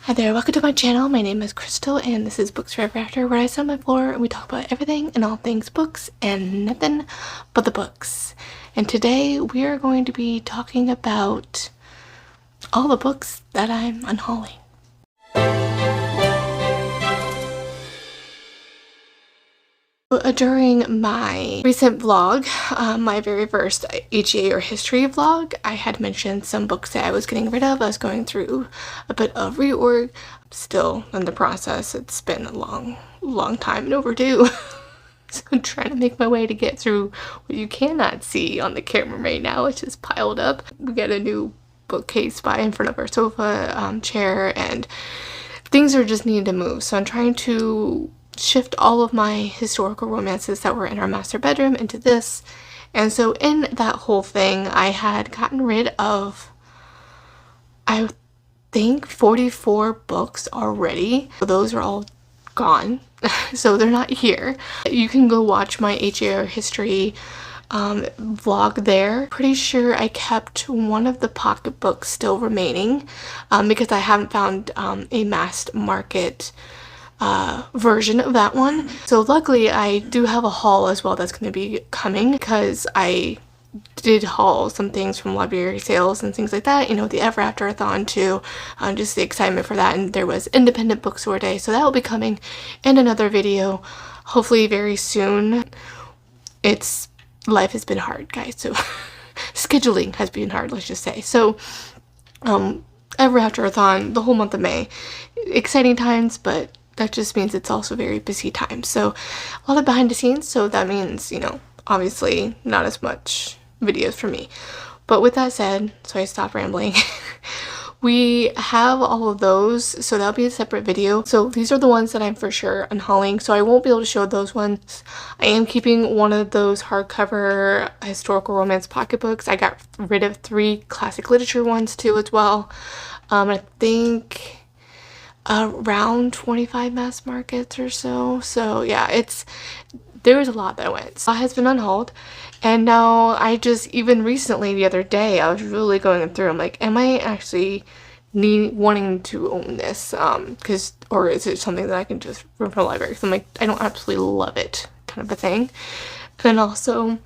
Hi there, welcome to my channel. My name is Crystal and this is Books Forever After, where I sit on my floor and we talk about everything and all things books and nothing but the books. And today we are going to be talking about all the books that I'm unhauling. During my recent vlog, my very first HEA or history vlog, I had mentioned some books that I was getting rid of. I was going through a bit of reorg. Still in the process. It's been a long time and overdue. So I'm trying to make my way to get through what you cannot see on the camera right now. It's just piled up. We got a new bookcase by in front of our sofa chair, and things are just needing to move. So I'm trying to shift all of my historical romances that were in our master bedroom into this. And so in that whole thing, I had gotten rid of, I think, 44 books already. Those are all gone. So they're not here. You can go watch my HEA history vlog there. Pretty sure I kept one of the pocketbooks still remaining because I haven't found a mass market version of that one. So luckily I do have a haul as well that's going to be coming, because I did haul some things from library sales and things like that, you know, the Ever After-a-thon too, just the excitement for that. And there was Independent Bookstore Day, so that will be coming in another video hopefully very soon. Life has been hard, guys, so scheduling has been hard, let's just say. So Ever After-a-thon the whole month of May, exciting times, but that just means it's also very busy time. So a lot of behind the scenes, so that means, you know, obviously not as much videos for me. But with that said, so I stopped rambling. We have all of those, so that'll be a separate video. So these are the ones that I'm for sure unhauling, so I won't be able to show those ones. I am keeping one of those hardcover historical romance pocketbooks. I got rid of 3 classic literature ones too as well. I think around 25 mass markets or so. So yeah, there was a lot that went. So it has been unhauled, and now I just, even recently the other day, I was really going through, I'm like, am I actually wanting to own this, or is it something that I can just rent from the library? So I'm like, I don't absolutely love it, kind of a thing. And then also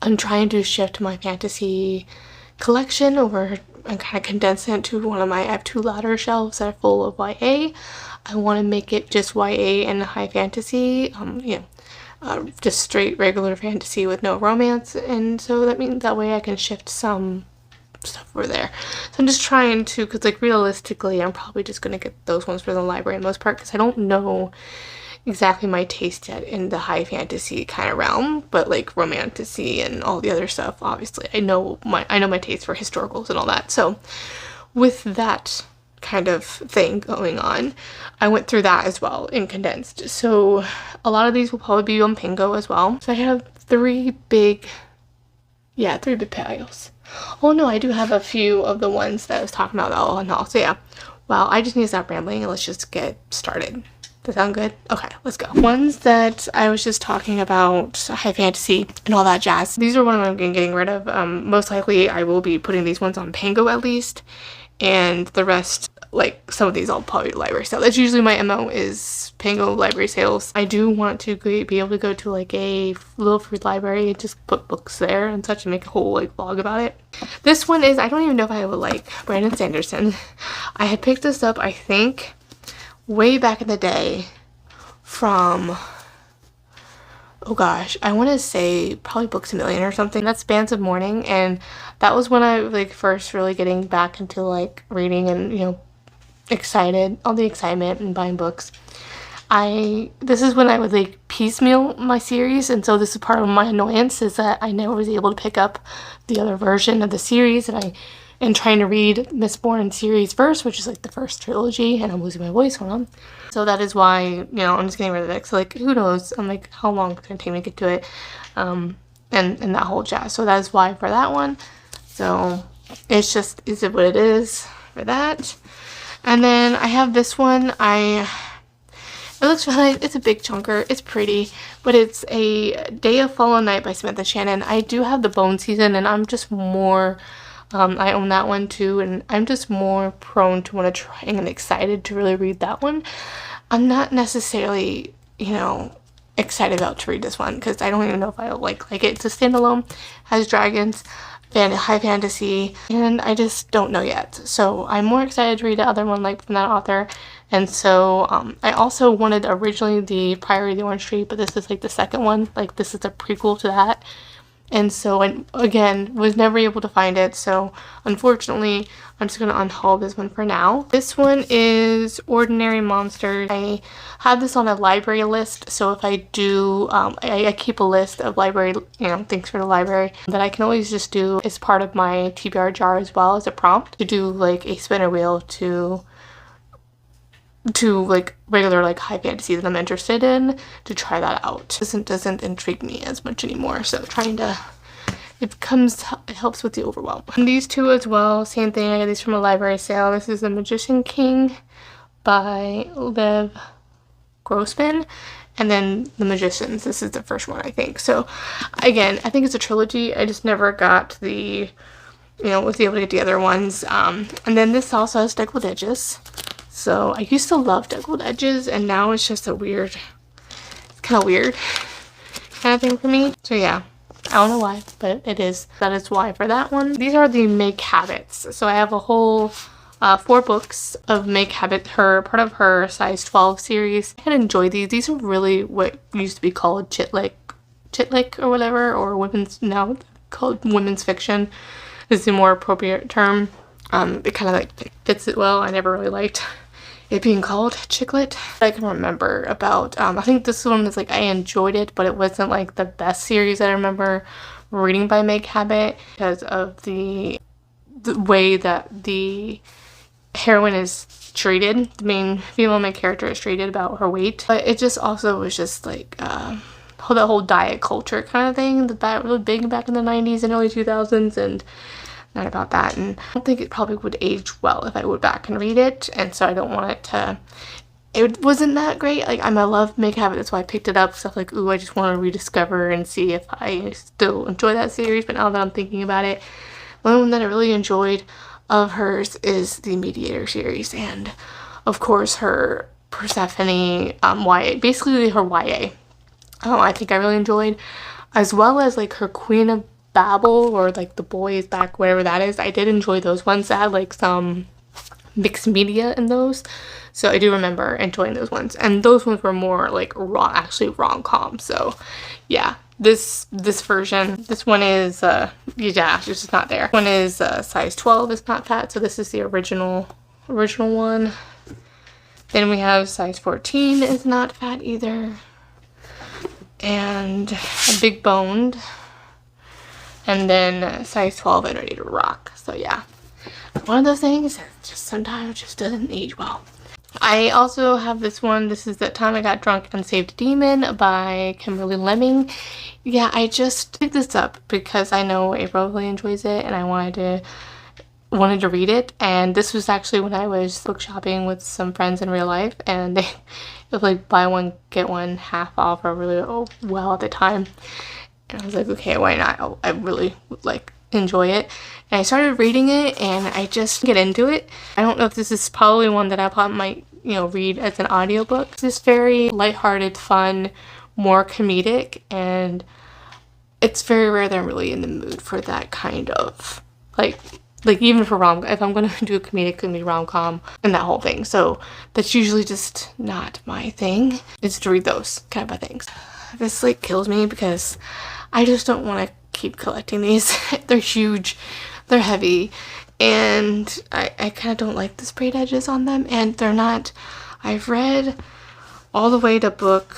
I'm trying to shift my fantasy collection over and kind of condense it to I have 2 ladder shelves that are full of YA. I want to make it just YA and high fantasy, just straight regular fantasy with no romance, and so that means that way I can shift some stuff over there. So I'm just trying to, because like realistically I'm probably just going to get those ones for the library in most part, because I don't know exactly my taste yet in the high fantasy kind of realm, but like romantasy and all the other stuff, obviously I know my taste for historicals and all that. So with that kind of thing going on, I went through that as well in condensed. So a lot of these will probably be on Pango as well. So I have 3 big piles. Oh no, I do have a few of the ones that I was talking about that I'll unhaul. So yeah, well, I just need to stop rambling and let's just get started. Does that sound good? Okay, let's go. Ones that I was just talking about, high fantasy and all that jazz. These are one I'm getting rid of. Most likely I will be putting these ones on Pango at least, and the rest, like some of these, I'll probably do library sale. That's usually my MO, is Pango library sales. I do want to be able to go to like a little free library and just put books there and such, and make a whole like vlog about it. This one is, I don't even know if I would like Brandon Sanderson. I had picked this up, I think, way back in the day from, oh gosh, I want to say probably Books A Million or something. That's Bands of Mourning, and that was when I like first really getting back into like reading and, you know, excited, all the excitement and buying books. This is when I would like piecemeal my series, and so this is part of my annoyance, is that I never was able to pick up the other version of the series, and I am trying to read Mistborn series first, which is like the first trilogy, and I'm losing my voice, hold on. So that is why, you know, I'm just getting rid of it. So like, who knows, I'm like, how long it's gonna take me to get to it, and that whole jazz. So that is why for that one. So it's just, is it what it is for that. And then I have this one. It looks really, it's a big chunker, it's pretty, but it's a Day of Fallen Night by Samantha Shannon. I do have the Bone season, and I'm just more I own that one too, and I'm just more prone to want to try and excited to really read that one. I'm not necessarily, you know, excited about to read this one because I don't even know if I like it. It's a standalone, has dragons, high fantasy, and I just don't know yet. So I'm more excited to read the other one, like from that author. And so I also wanted originally the Priory of the Orange Tree, but this is like the second one. Like this is a prequel to that. And so I, again, was never able to find it. So unfortunately, I'm just going to unhaul this one for now. This one is Ordinary Monsters. I have this on a library list. So if I do, I keep a list of library, you know, things for the library that I can always just do as part of my TBR jar as well as a prompt to do like a spinner wheel to like regular like high fantasy that I'm interested in, to try that out. Doesn't intrigue me as much anymore, so trying to, it helps with the overwhelm. And these two as well, same thing, I got these from a library sale. This is The Magician King by Lev Grossman, and then The Magicians, this is the first one I think. So again, I think it's a trilogy. I just never got the, you know, was able to get the other ones. And then this also has Deckled Edges. So I used to love Deckled Edges, and now it's just a weird, it's kind of weird kind of thing for me. So yeah, I don't know why, but it is. That is why for that one. These are the Make Habits. So I have a whole 4 books of Make Habit, part of her size 12 series. I can enjoy these. These are really what used to be called chitlick or whatever, or women's, now called women's fiction is the more appropriate term. It kind of like fits it well. I never really liked it being called chicklet. I can remember about, I think this one was like, I enjoyed it, but it wasn't like the best series that I remember reading by Make Habit because of the way that the heroine is treated. The main female main character is treated about her weight. But it just also was just like, the whole diet culture kind of thing that was big back in the 90s and early 2000s, and not about that, and I don't think it probably would age well if I went back and read it, and so I don't want it to, it wasn't that great. Like, I love Make Habit, that's why I picked it up, stuff like, ooh, I just want to rediscover and see if I still enjoy that series. But now that I'm thinking about it, one that I really enjoyed of hers is the Mediator series, and of course her Persephone YA, basically her YA, I think I really enjoyed, as well as like her Queen of Babel, or like The Boy Is Back, whatever that is. I did enjoy those ones that had like some mixed media in those, so I do remember enjoying those ones, and those ones were more like actually rom-com. So yeah, this version, this one is yeah, it's just not there. One is size 12, it's not fat, so this is the original one. Then we have size 14 is not fat either, and a big boned. And then size 12 and Ready to Rock. So yeah, one of those things that just sometimes just doesn't age well. I also have this one. This is That Time I Got Drunk and Saved a Demon by Kimberly Lemming. Yeah, I just picked this up because I know April really enjoys it, and I wanted to read it. And this was actually when I was book shopping with some friends in real life, and they was like buy one get one half off, or really well at the time. And I was like, okay, why not? I really like enjoy it. And I started reading it, and I just get into it. I don't know if this is probably one that I probably might, you know, read as an audiobook. It's just very lighthearted, fun, more comedic, and it's very rare that I'm really in the mood for that kind of like even for if I'm gonna do a comedic, it's gonna be rom-com and that whole thing. So that's usually just not my thing, is to read those kind of things. This like kills me because I just don't want to keep collecting these. They're huge, they're heavy, and I kind of don't like the sprayed edges on them, and they're not, I've read all the way to book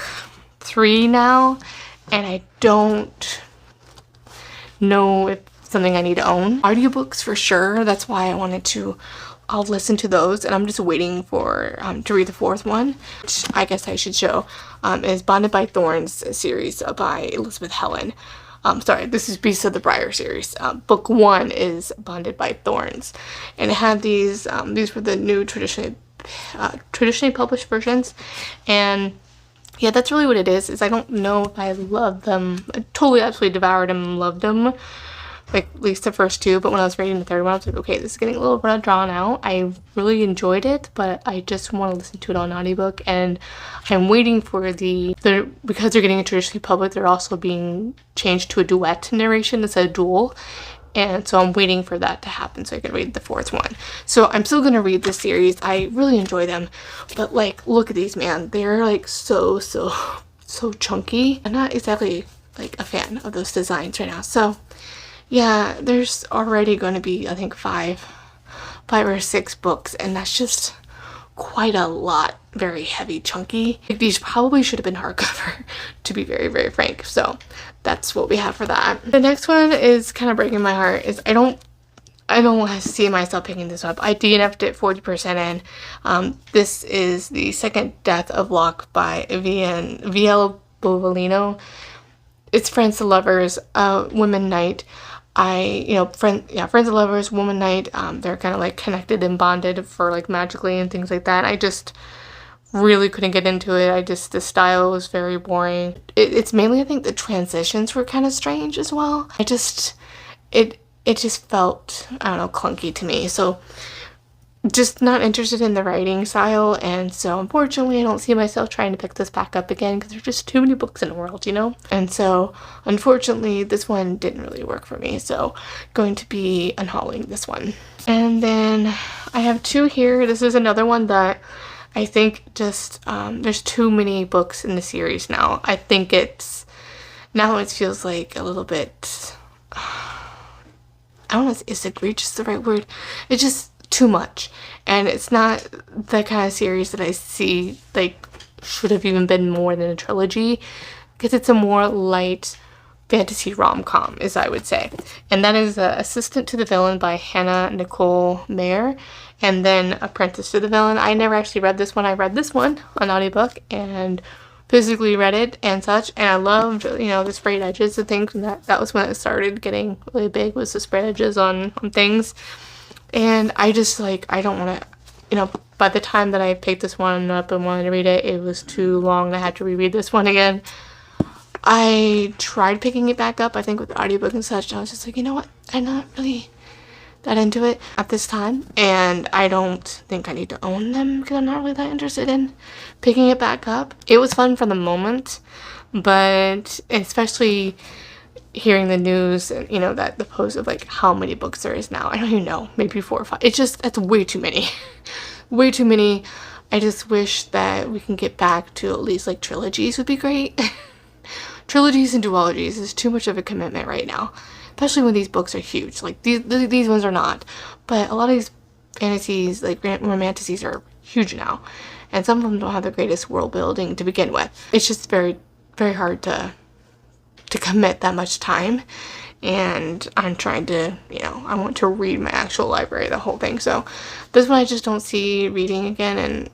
3 now, and I don't know if it's something I need to own. Audiobooks for sure, that's why I wanted to, I'll listen to those, and I'm just waiting for to read the 4th one, which I guess I should show, is Bonded by Thorns series by Elizabeth Helen. Sorry, this is Beasts of the Briar series. Book 1 is Bonded by Thorns, and it had these were the new traditionally published versions, and yeah, that's really what it is I don't know if I love them. I totally absolutely devoured them and loved them like at least the first two, but when I was reading the third one, I was like, okay, this is getting a little bit drawn out. I really enjoyed it, but I just want to listen to it on audiobook, and I'm waiting for because they're getting it traditionally public, they're also being changed to a duet narration instead of dual. And so I'm waiting for that to happen so I can read the fourth one. So I'm still going to read this series. I really enjoy them. But like, look at these, man. They're like so chunky. I'm not exactly like a fan of those designs right now. So yeah, there's already going to be, I think, five or six books. And that's just quite a lot. Very heavy, chunky. These probably should have been hardcover, to be very frank. So that's what we have for that. The next one is kind of breaking my heart. Is I don't see myself picking this up. I DNF'd it 40% in. This is The Second Death of Locke by Viella Bovalino. It's Friends to Lovers, Women Night. Friends and Lovers, Woman Night. They're kind of like connected and bonded for like magically and things like that. I just really couldn't get into it. The style was very boring. It's mainly, I think, the transitions were kind of strange as well. It just felt, I don't know, clunky to me. So just not interested in the writing style, and so unfortunately I don't see myself trying to pick this back up again because there's just too many books in the world, you know? And so unfortunately this one didn't really work for me, so going to be unhauling this one. And then I have two here. This is another one that I think just there's too many books in the series now. I think it feels like a little bit, I don't know, is egregious the right word? It's just too much, and it's not the kind of series that I see like should have even been more than a trilogy, because it's a more light fantasy rom-com, as I would say. And that is Assistant to the Villain by Hannah Nicole Mayer, and then Apprentice to the Villain. I never actually read this one. I read this one on audiobook and physically read it and such, and I loved, the sprayed edges and things, and that was when it started getting really big, was the sprayed edges on things. And I just, I don't want to, by the time that I picked this one up and wanted to read it, it was too long. I had to reread this one again. I tried picking it back up, I think, with the audiobook and such, and I was just like, you know what, I'm not really that into it at this time, and I don't think I need to own them because I'm not really that interested in picking it back up. It was fun for the moment, but especially hearing the news and that the post of how many books there is now, I don't even know, maybe 4 or 5. That's way too many. Way too many. I just wish that we can get back to at least trilogies would be great. Trilogies and duologies is too much of a commitment right now, especially when these books are huge. These ones are not, but a lot of these fantasies, romantasies, are huge now, and some of them don't have the greatest world building to begin with. It's just very hard to commit that much time, and I'm trying to, I want to read my actual library, the whole thing. So this one I just don't see reading again, and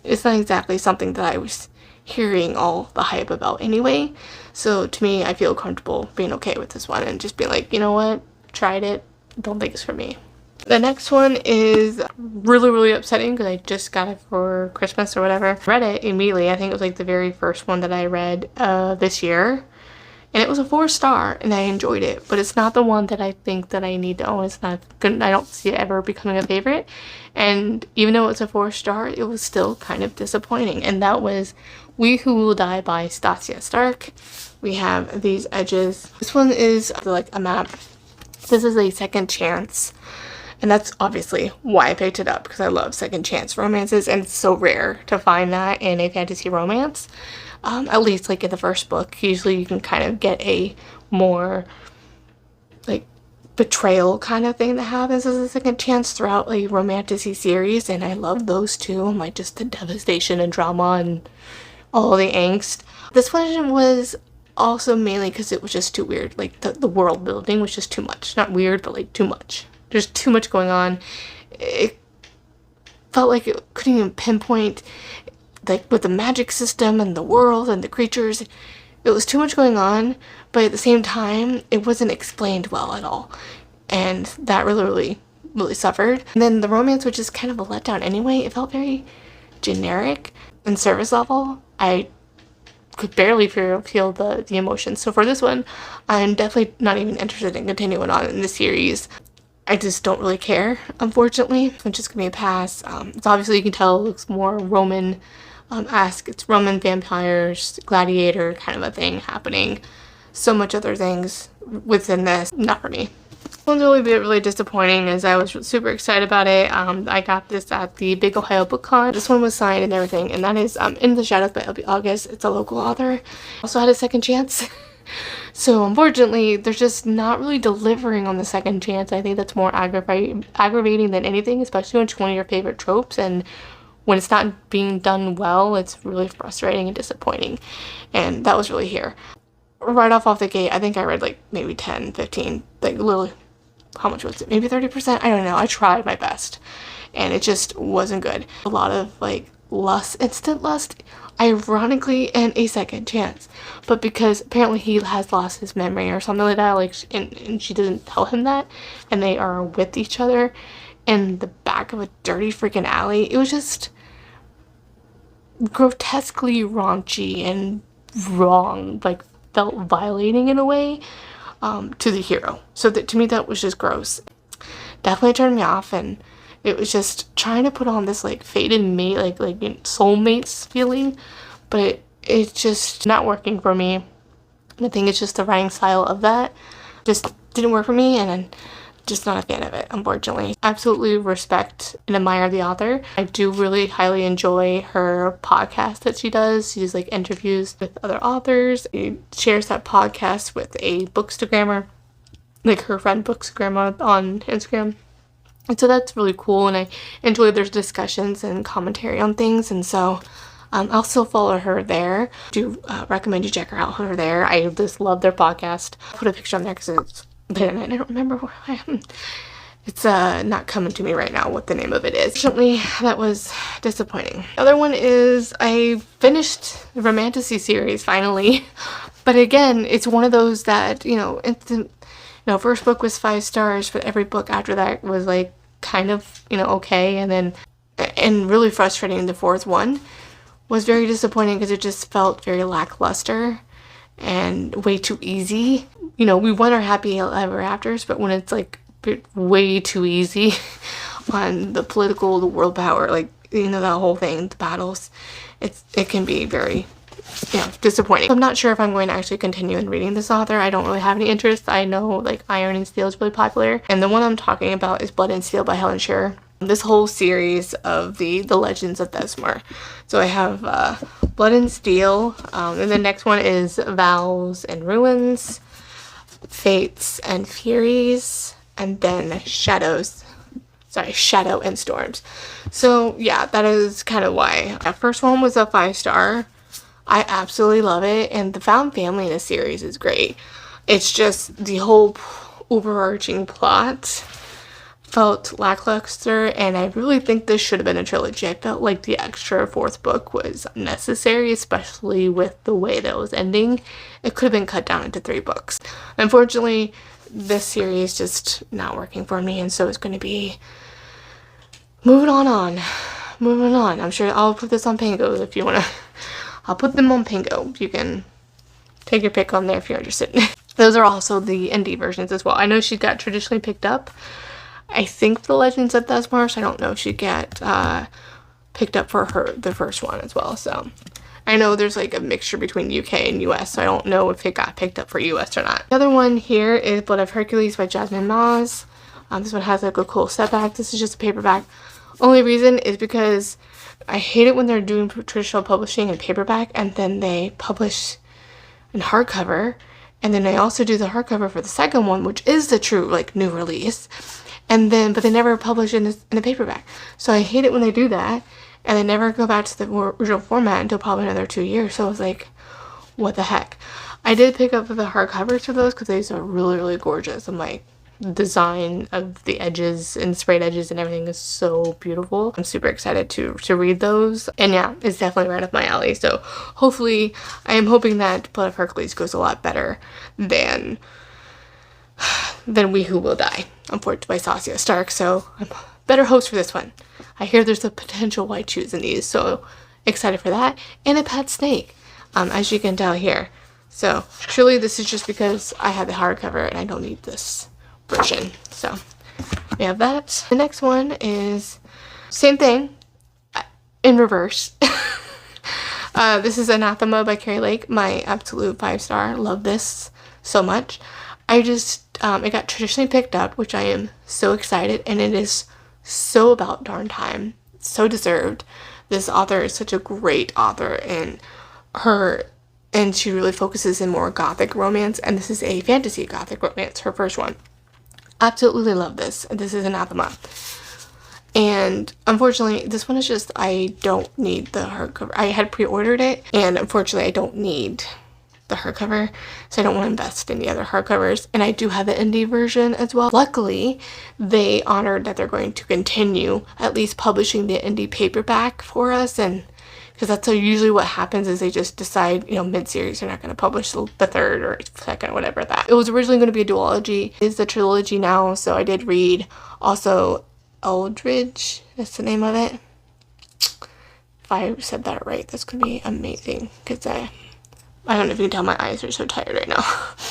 it's not exactly something that I was hearing all the hype about anyway. So to me, I feel comfortable being okay with this one and just being like, you know what, tried it, don't think it's for me. The next one is really upsetting because I just got it for Christmas or whatever. Read it immediately. I think it was the very first one that I read this year. And it was a 4-star, and I enjoyed it, but it's not the one that I think that I need to own. It's not good. I don't see it ever becoming a favorite. And even though it's a 4-star, it was still kind of disappointing. And that was We Who Will Die by Stasia Stark. We have these edges. This one is a map. This is a second chance. And that's obviously why I picked it up, because I love second chance romances, and it's so rare to find that in a fantasy romance. At least in the first book. Usually you can kind of get a more betrayal kind of thing that happens as a second chance throughout a romantasy series, and I love those too. Just the devastation and drama and all the angst. This one was also mainly because it was just too weird. The world building was just too much. Not weird, but too much. There's too much going on. It felt like it couldn't even pinpoint with the magic system and the world and the creatures. It was too much going on, but at the same time, it wasn't explained well at all. And that really suffered. And then the romance was just kind of a letdown anyway. It felt very generic and surface level. I could barely feel the emotions. So for this one, I'm definitely not even interested in continuing on in the series. I just don't really care, unfortunately. I'm just gonna be a pass. It's obviously, you can tell, it looks more Roman esque. It's Roman vampires, gladiator kind of a thing happening. So much other things within this, not for me. This one's really disappointing, as I was super excited about it. I got this at the Big Ohio Book Con. This one was signed and everything, and that is In the Shadows by L.B. August. It's a local author. Also had a second chance. So unfortunately, they're just not really delivering on the second chance. I think that's more aggravating than anything, especially when it's one of your favorite tropes, and when it's not being done well, it's really frustrating and disappointing. And that was really here. Right off the gate, I think I read like maybe 10, 15, like literally, how much was it? Maybe 30%? I don't know. I tried my best, and it just wasn't good. A lot of like instant lust, ironically, and a second chance. But because apparently he has lost his memory or something like that, like, and she doesn't tell him that, and they are with each other in the back of a dirty freaking alley. It was just grotesquely raunchy and wrong, like felt violating in a way to the hero. So that, to me, that was just gross. Definitely turned me off, and it was just trying to put on this like fated mate, like soulmates feeling, but it's just not working for me. I think it's just the writing style of that just didn't work for me, and I'm just not a fan of it, unfortunately. Absolutely respect and admire the author. I do really highly enjoy her podcast that she does. She does like interviews with other authors. She shares that podcast with a bookstagrammer, like her friend bookstagrammer on Instagram. And so that's really cool, and I enjoy their discussions and commentary on things, and so I'll still follow her there. I do recommend you check her out over there. I just love their podcast. I'll put a picture on there because it's late at night. I don't remember where I am. It's not coming to me right now what the name of it is. Fortunately, that was disappointing. The other one is I finished the Romantasy series finally, but again, it's one of those that, first book was 5 stars, but every book after that was like kind of, okay, and really frustrating. The fourth one was very disappointing because it just felt very lackluster and way too easy. We want our happy ever afters, but when it's like way too easy on the political, the world power, like, that whole thing, the battles, it can be very disappointing. I'm not sure if I'm going to actually continue in reading this author. I don't really have any interest. I know like Iron and Steel is really popular, and the one I'm talking about is Blood and Steel by Helen Shearer. This whole series of the Legends of Thesmar. So I have Blood and Steel, and the next one is Vows and Ruins, Fates and Furies, and then Shadow and Storms. So yeah, that is kind of why. That first one was a 5-star. I absolutely love it, and the found family in the series is great. It's just the whole overarching plot felt lackluster, and I really think this should have been a trilogy. I felt like the extra 4th book was necessary, especially with the way that it was ending. It could have been cut down into 3 books. Unfortunately, this series just not working for me, and so it's going to be moving on. I'm sure I'll put this on Pango if you want to. I'll put them on Pango. You can take your pick on there if you're interested. Those are also the indie versions as well. I know she got traditionally picked up, I think, the Legends of Thesmar, so I don't know if she got picked up for the first one as well. So I know there's like a mixture between UK and US, so I don't know if it got picked up for US or not. The other one here is Blood of Hercules by Jasmine Maz. This one has like a cool setback. This is just a paperback. Only reason is because I hate it when they're doing traditional publishing in paperback and then they publish in hardcover, and then they also do the hardcover for the second one, which is the true like new release, but they never publish in the paperback. So I hate it when they do that and they never go back to the original format until probably another 2 years. So I was like, what the heck. I did pick up the hardcovers for those because these are really gorgeous. I'm like, design of the edges and sprayed edges and everything is so beautiful. I'm super excited to read those, and yeah, it's definitely right up my alley. So hopefully, I am hoping that Blood of Hercules goes a lot better than We Who Will Die, unfortunately, by Saskia Stark. So I'm better hopes for this one. I hear there's a potential white shoes in these, so excited for that. And a pet snake. as you can tell here. So surely this is just because I had the hardcover and I don't need this version. So we have that. The next one is same thing in reverse. This is Anathema by Carrie Lake. My absolute 5-star. Love this so much. I just, it got traditionally picked up, which I am so excited, and it is so about darn time. So deserved. This author is such a great author, and she really focuses in more gothic romance, and this is a fantasy gothic romance, her first one. Absolutely love this. This is Anathema. And unfortunately, this one is just, I don't need the hardcover. I had pre-ordered it, and unfortunately, I don't need the hardcover, so I don't want to invest in the other hardcovers. And I do have the indie version as well. Luckily, they honored that they're going to continue at least publishing the indie paperback for us, and because that's usually what happens is they just decide, you know, mid-series they're not going to publish the third or second, whatever that. It was originally going to be a duology. It's a trilogy now, so I did read also Eldridge, that's the name of it. If I said that right, that's going to be amazing, because I don't know if you can tell, my eyes are so tired right now.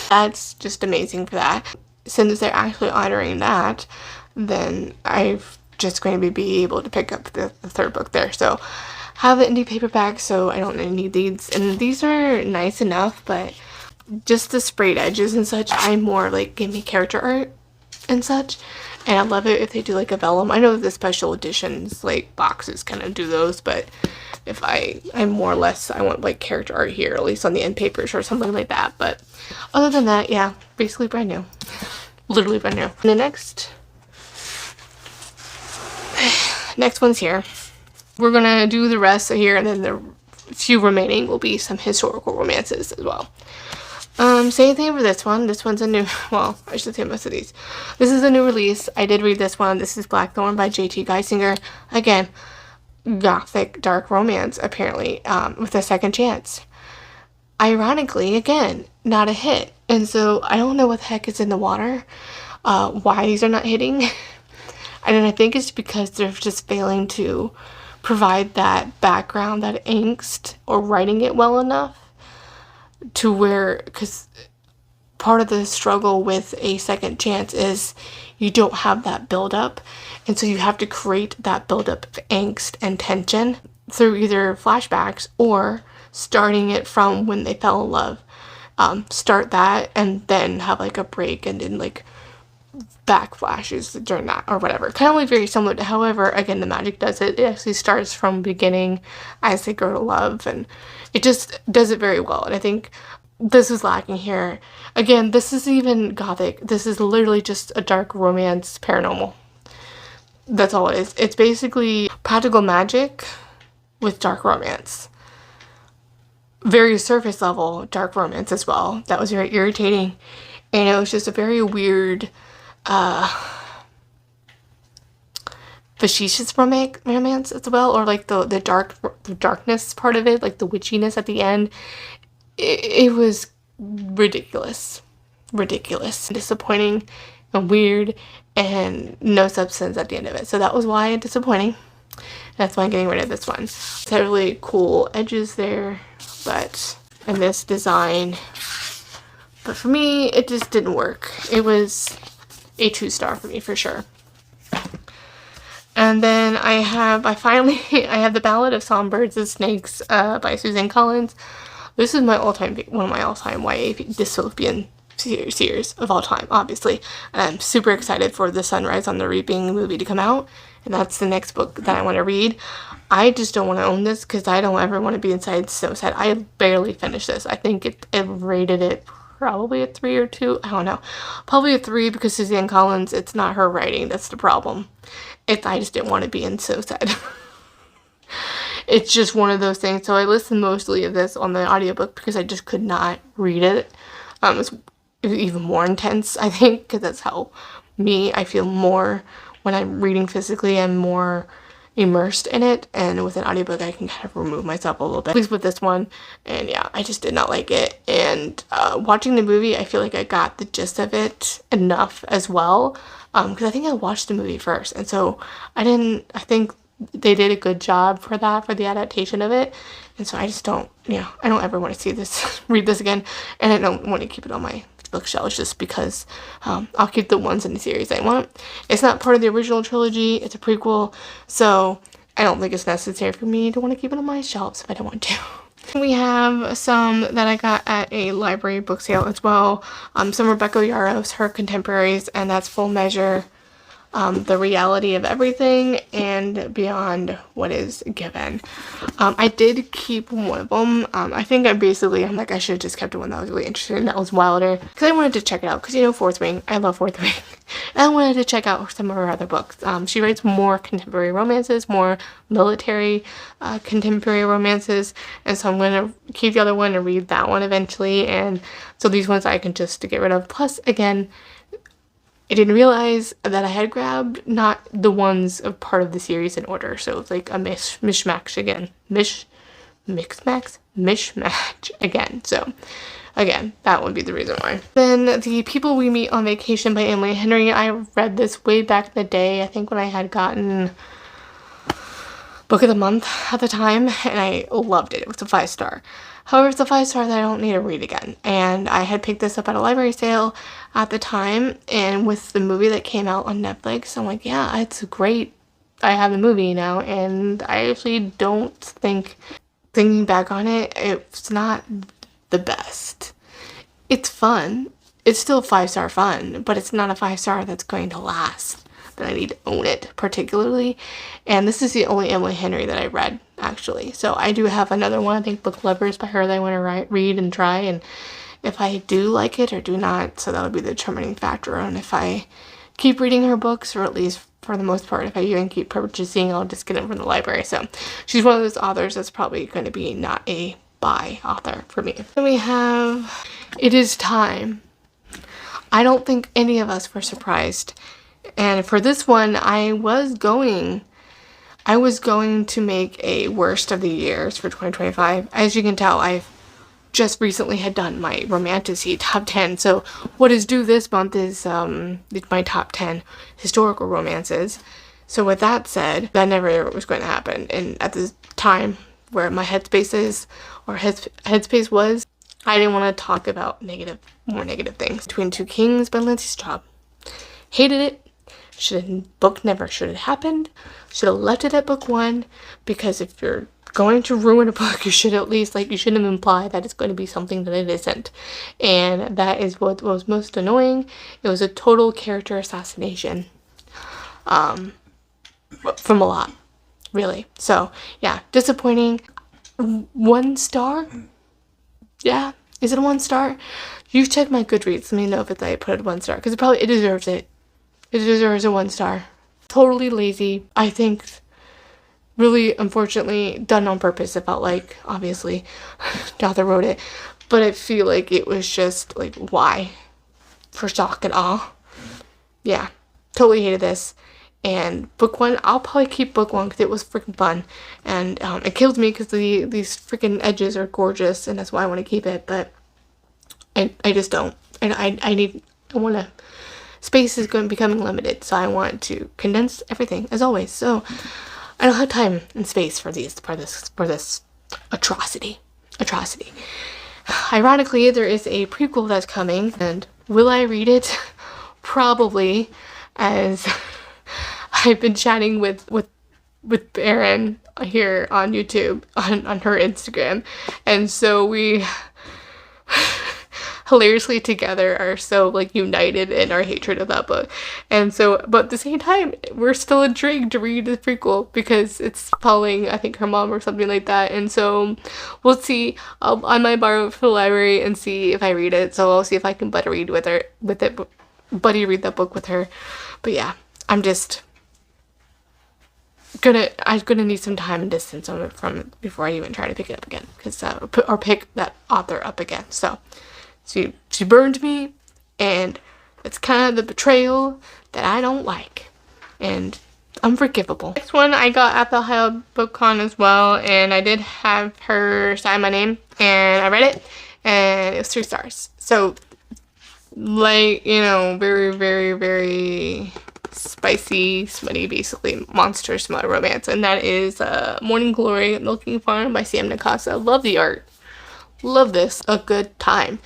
That's just amazing for that. Since they're actually honoring that, then I'm just going to be able to pick up the third book there. So have the indie paperback, so I don't need these. And these are nice enough, but just the sprayed edges and such, I'm more like, give me character art and such. And I love it if they do like a vellum. I know the special editions, like boxes kind of do those, but if I'm more or less, I want like character art here, at least on the end papers or something like that. But other than that, yeah, basically brand new. Literally brand new. And the next one's here. We're gonna do the rest here, and then the few remaining will be some historical romances as well. Same thing for this one. This one's a new, well, I should say most of these. This is a new release. I did read this one. This is Blackthorn by J.T. Geisinger. Again, gothic dark romance, apparently, with a second chance. Ironically, again, not a hit. And so I don't know what the heck is in the water, why these are not hitting. And I think it's because they're just failing to provide that background, that angst, or writing it well enough to where, because part of the struggle with a second chance is you don't have that buildup, and so you have to create that buildup of angst and tension through either flashbacks or starting it from when they fell in love. Start that and then have like a break and then like backflashes during that or whatever. Kind of like very similar to, however, again, the magic does it. It actually starts from beginning as they grow to love, and it just does it very well. And I think this is lacking here. Again, this is even gothic. This is literally just a dark romance paranormal. That's all it is. It's basically practical magic with dark romance. Very surface level dark romance as well. That was very irritating. And it was just a very weird facetious romance as well, or like the darkness part of it, like the witchiness at the end. It was ridiculous, disappointing and weird, and no substance at the end of it. So that was why it's disappointing. That's why I'm getting rid of this one. It's had really cool edges there, but and this design, but for me it just didn't work. It was a 2-star for me for sure. And then I have the Ballad of Songbirds and Snakes by Susan Collins. This is my one of my all-time YA dystopian series of all time, obviously. And I'm super excited for The Sunrise on the Reaping movie to come out, and that's the next book that I want to read. I just don't want to own this because I don't ever want to be inside Snowset. I barely finished this. I think it rated it probably a 3 or 2. I don't know. Probably a 3 because Suzanne Collins, it's not her writing. That's the problem. I just didn't want to be in Snowset. It's just one of those things. So I listened mostly of this on the audiobook because I just could not read it. It was even more intense, I think, because that's how I feel more when I'm reading physically. I'm more immersed in it, and with an audiobook I can kind of remove myself a little bit. At least with this one, and yeah, I just did not like it. And watching the movie, I feel like I got the gist of it enough as well, because I think I watched the movie first, and so I think they did a good job for that, for the adaptation of it. And so I just don't, I don't ever want to see this, read this again. And I don't want to keep it on my bookshelves just because I'll keep the ones in the series I want. It's not part of the original trilogy. It's a prequel. So I don't think it's necessary for me to want to keep it on my shelves if I don't want to. We have some that I got at a library book sale as well. Some Rebecca Yarros, her contemporaries, and that's Full Measure, The Reality of Everything, and Beyond What Is Given. I did keep one of them. I think I'm like, I should have just kept the one that I was really interested in. That was Wilder. Because I wanted to check it out. Because, Fourth Wing. I love Fourth Wing. And I wanted to check out some of her other books. She writes more contemporary romances, more military contemporary romances. And so I'm going to keep the other one and read that one eventually. And so these ones I can just get rid of. Plus, again, I didn't realize that I had grabbed not the ones of part of the series in order. So it's like a mishmash again. Mishmash again. So again, that would be the reason why. Then The People We Meet on Vacation by Emily Henry. I read this way back in the day. I think when I had gotten Book of the Month at the time, and I loved it. It was a 5-star. However, it's a 5-star that I don't need to read again. And I had picked this up at a library sale at the time, and with the movie that came out on Netflix, I'm like, yeah, it's great. I have the movie now, and I actually don't think, thinking back on it, it's not the best. It's fun. It's still 5-star fun, but it's not a 5-star that's going to last. That I need to own it particularly. And this is the only Emily Henry that I read, actually. So I do have another one, I think Book Lovers by her, that I want to read and try, and if I do like it or do not, so that would be the determining factor on if I keep reading her books, or at least for the most part, if I even keep purchasing, I'll just get it from the library. So she's one of those authors that's probably going to be not a buy author for me. Then we have It Is Time. I don't think any of us were surprised. And for this one, I was going to make a worst of the years for 2025. As you can tell, I've just recently had done my Romantasy top 10. So what is due this month is my top 10 historical romances. So with that said, that never was going to happen. And at the time where my headspace was, I didn't want to talk about more negative things. Between Two Kings by Lindsay Straub. Hated it. Book never should have happened. Should have left it at book 1, because if you're going to ruin a book, you should at least, you shouldn't imply that it's going to be something that it isn't. And that is what was most annoying. It was a total character assassination. From a lot, really. So, yeah, disappointing. 1 star? Yeah. Is it a 1 star? You check my Goodreads. Let me know if I put it 1 star, because it deserves it. It deserves a 1 star. Totally lazy. I think really, unfortunately, done on purpose. It felt like, obviously, the author wrote it. But I feel like it was just, why? For shock and awe. Yeah. Totally hated this. And book 1, I'll probably keep book 1 because it was freaking fun. And it killed me because these freaking edges are gorgeous. And that's why I want to keep it. But I just don't. And I want to... Space is becoming limited, so I want to condense everything, as always. So I don't have time and space for this atrocity. Ironically, there is a prequel that's coming, and will I read it? Probably, as I've been chatting with Erin here on YouTube, on her Instagram, and so we hilariously together are so united in our hatred of that book. And so, but at the same time, we're still intrigued to read the prequel because it's following, I think, her mom or something like that. And so we'll see. I might borrow it from the library and see if I read it. So I'll see if I can buddy read that book with her. But yeah, I'm gonna need some time and distance on it from before I even try to pick it up again, or pick that author up again. So she burned me, and it's kind of the betrayal that I don't like, and unforgivable. Next one I got at the Ohio Book Con as well, and I did have her sign my name, and I read it, and it was 3 stars. So very, very, very spicy, smutty, basically monster smut romance, and that is Morning Glory, Milking Farm by Sam Nakasa. Love the art. Love this. A good time.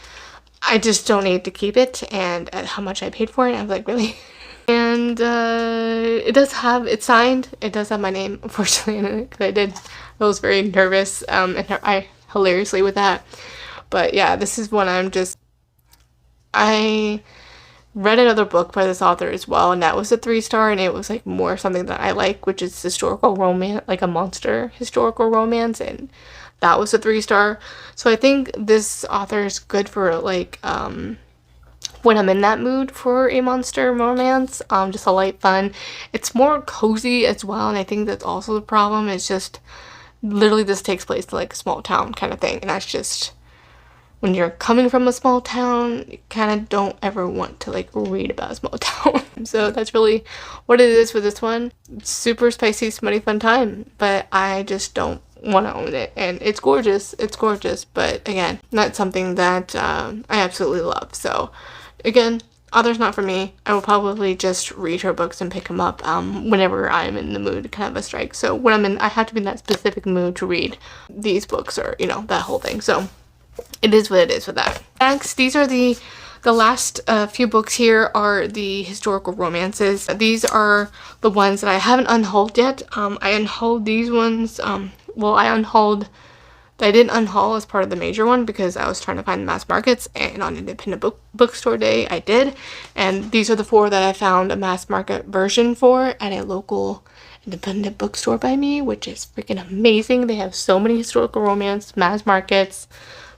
I just don't need to keep it, and at how much I paid for it, I was like, really? And it's signed. It does have my name, unfortunately, in it, because I was very nervous, and I hilariously with that. But yeah, this is one I read another book by this author as well, and that was a 3-star, and it was like more something that I like, which is historical romance, like a monster historical romance, and that was a 3-star. So I think this author is good for like when I'm in that mood for a monster romance, just a light fun. It's more cozy as well, and I think that's also the problem. It's just literally this takes place in like a small town kind of thing, and that's just, when you're coming from a small town, you kind of don't ever want to like read about a small town. So that's really what it is for this one. Super spicy, smutty, fun time, but I just don't want to own it. And it's gorgeous. It's gorgeous, but again, not something that I absolutely love. So again, author's not for me. I will probably just read her books and pick them up whenever I'm in the mood, kind of a strike. So when I have to be in that specific mood to read these books, or that whole thing. So it is what it is with that. Next, these are the last few books here are the historical romances. These are the ones that I haven't unhauled yet. I unhauled these ones. Well, I didn't unhaul as part of the major one because I was trying to find mass markets, and on independent bookstore day I did. And these are the 4 that I found a mass market version for at a local independent bookstore by me, which is freaking amazing. They have so many historical romance mass markets.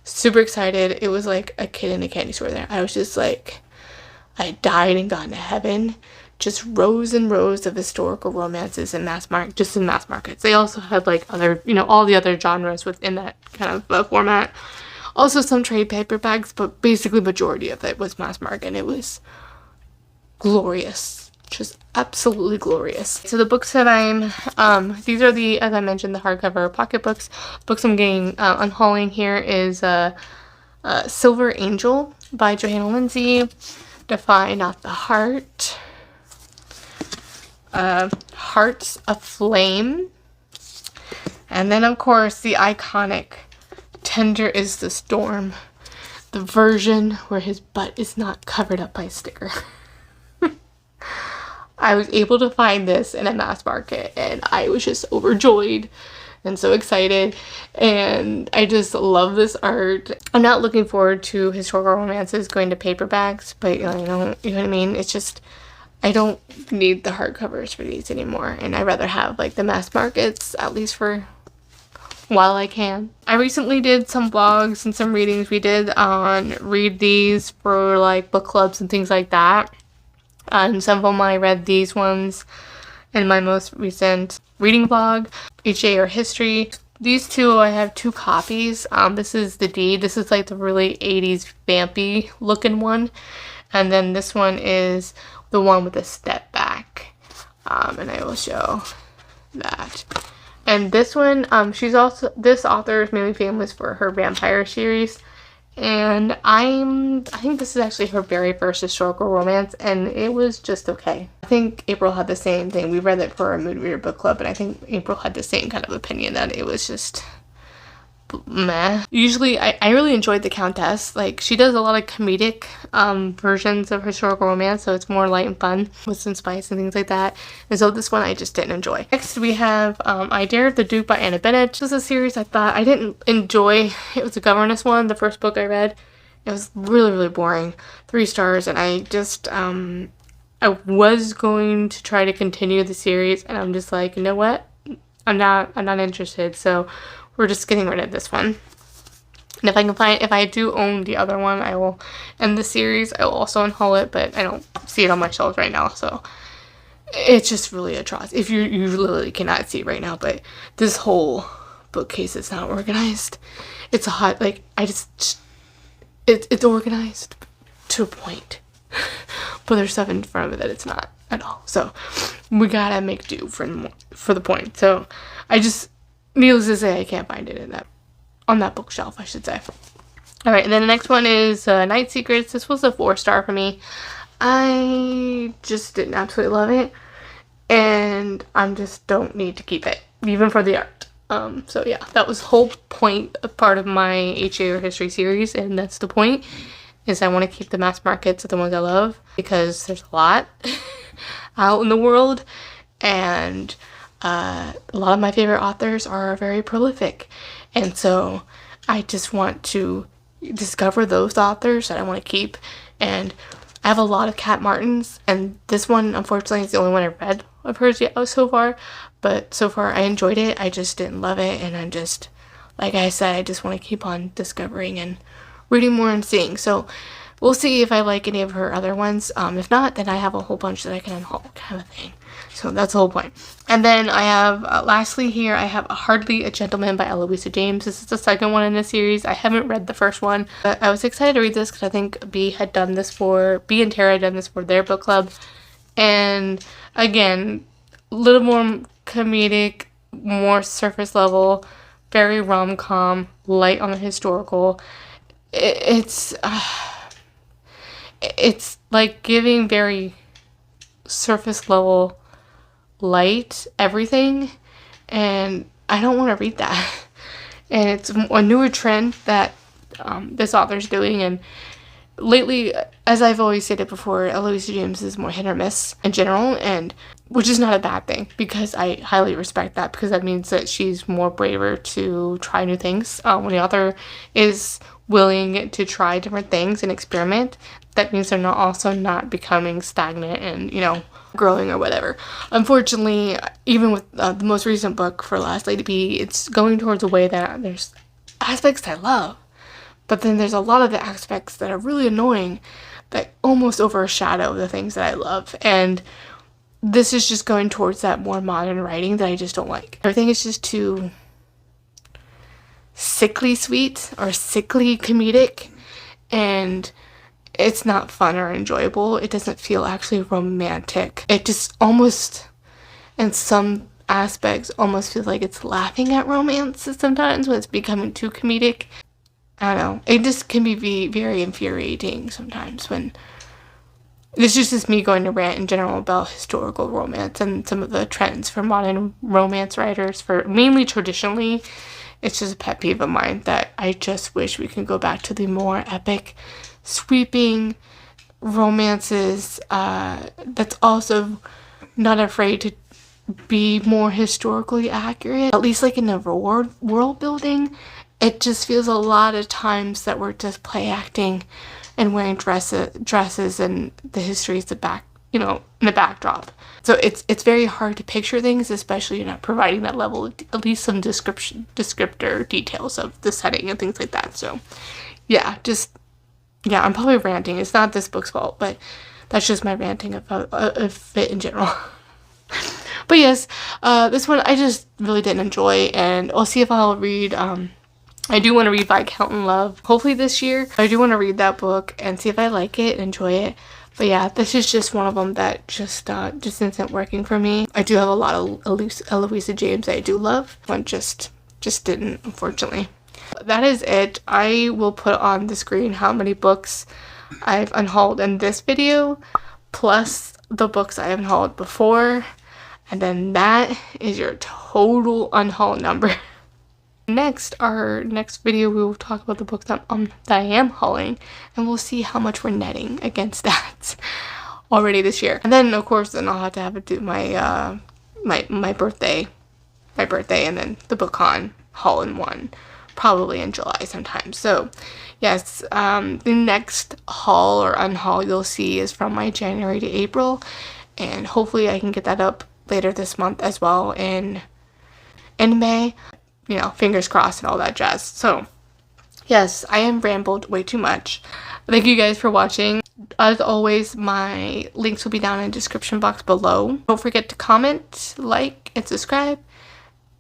Super excited. It was like a kid in a candy store there. I was just like, I died and got into heaven. Just rows and rows of historical romances in mass markets. They also had like other, all the other genres within that kind of format. Also some trade paperbacks, but basically majority of it was mass market, and it was glorious. Just absolutely glorious. So the books that these are as I mentioned, the hardcover pocketbooks. Books I'm getting, unhauling here is Silver Angel by Johanna Lindsey, Defy Not the Heart, Hearts Aflame, and then of course the iconic Tender is the Storm, the version where his butt is not covered up by a sticker. I was able to find this in a mass market, and I was just overjoyed and so excited, and I just love this art. I'm not looking forward to historical romances going to paperbacks, but you know what I mean? It's just, I don't need the hardcovers for these anymore, and I'd rather have like the mass markets, at least for while I can. I recently did some vlogs and some readings we did on read these for like book clubs and things like that. And some of them I read these ones in my most recent reading vlog, HA or History. These 2, I have 2 copies. This is the Deed. This is like the really 80s vampy looking one. And then this one is the one with the step back. And I will show that. And this one, this author is mainly famous for her vampire series. And I think this is actually her very first historical romance, and it was just okay. I think April had the same thing. We read it for our Mood Reader book club, and I think April had the same kind of opinion, that it was just meh. Usually, I really enjoyed the Countess. Like, she does a lot of comedic versions of historical romance, so it's more light and fun with some spice and things like that. And so this one I just didn't enjoy. Next we have I Dare the Duke by Anna Bennett. This was a series I thought I didn't enjoy. It was a governess one, the first book I read. It was really, really boring. 3 stars, and I just I was going to try to continue the series, and I'm just like, you know what? I'm not interested. So we're just getting rid of this one. And if I do own the other one, I will end the series. I will also unhaul it, but I don't see it on my shelves right now, so it's just really atrocious. If you literally cannot see it right now, but this whole bookcase is not organized. It's a hot, like, it's organized to a point, but there's stuff in front of it that it's not at all. So we gotta make do for the point. So needless to say, I can't find it on that bookshelf, I should say. Alright, and then the next one is Night Secrets. This was a 4-star for me. I just didn't absolutely love it, and I just don't need to keep it, even for the art. So yeah, that was the whole point, a part of my HA or history series, and that's the point, is I want to keep the mass markets of the ones I love, because there's a lot out in the world, and a lot of my favorite authors are very prolific, and so I just want to discover those authors that I want to keep. And I have a lot of Kat Martins, and this one unfortunately is the only one I've read of hers yet so far, but so far I enjoyed it. I just didn't love it, and I'm just, like I said, I just want to keep on discovering and reading more and seeing. So we'll see if I like any of her other ones. If not, then I have a whole bunch that I can unhaul, kind of thing. So that's the whole point. And then I have, lastly here, I have Hardly a Gentleman by Eloisa James. This is the second one in the series. I haven't read the first one, but I was excited to read this because I think B and Tara had done this for their book club. And again, a little more comedic, more surface level, very rom-com, light on the historical. It's like giving very surface level light everything, and I don't want to read that. And it's a newer trend that this author's doing, and lately, as I've always stated before, Eloisa James is more hit or miss in general, and which is not a bad thing, because I highly respect that, because that means that she's more braver to try new things. When the author is willing to try different things and experiment, that means they're not becoming stagnant and, you know, growing or whatever. Unfortunately, even with the most recent book for Last Lady B, it's going towards a way that there's aspects I love, but then there's a lot of the aspects that are really annoying that almost overshadow the things that I love. And this is just going towards that more modern writing that I just don't like. Everything is just too sickly sweet or sickly comedic, and it's not fun or enjoyable. It doesn't feel actually romantic. It just almost, in some aspects, almost feels like it's laughing at romance sometimes when it's becoming too comedic. I don't know. It just can be very infuriating sometimes when this is just me going to rant in general about historical romance and some of the trends for modern romance writers, for mainly traditionally. It's just a pet peeve of mine that I just wish we could go back to the more epic, sweeping romances that's also not afraid to be more historically accurate. At least like in the world building, it just feels a lot of times that we're just play acting and wearing dresses and the history is the back, you know, in the backdrop. So it's very hard to picture things, especially you're not providing that level of at least some descriptor details of the setting and things like that. So yeah, I'm probably ranting. It's not this book's fault, but that's just my ranting of it in general. But yes, this one I just really didn't enjoy, and I'll see if I'll read, I do want to read Viscount in Love, hopefully this year. I do want to read that book and see if I like it and enjoy it. But yeah, this is just one of them that just isn't working for me. I do have a lot of Eloisa James I do love. One just didn't, unfortunately. That is it. I will put on the screen how many books I've unhauled in this video, plus the books I have unhauled before, and then that is your total unhaul number. Our next video, we will talk about the books that I am hauling, and we'll see how much we're netting against that already this year. And then, of course, then I'll have to do my my birthday, and then the book haul in one, probably in July sometime. So, yes, the next haul or unhaul you'll see is from my January to April, and hopefully I can get that up later this month as well in May. You know, fingers crossed and all that jazz. So, yes, I am rambled way too much. Thank you guys for watching. As always, my links will be down in the description box below. Don't forget to comment, like, and subscribe,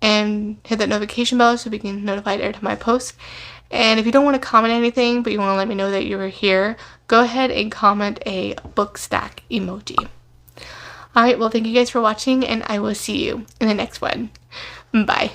and hit that notification bell so we can notified every time I post. And if you don't want to comment anything, but you want to let me know that you were here, go ahead and comment a book stack emoji. Alright, well, thank you guys for watching, and I will see you in the next one. Bye.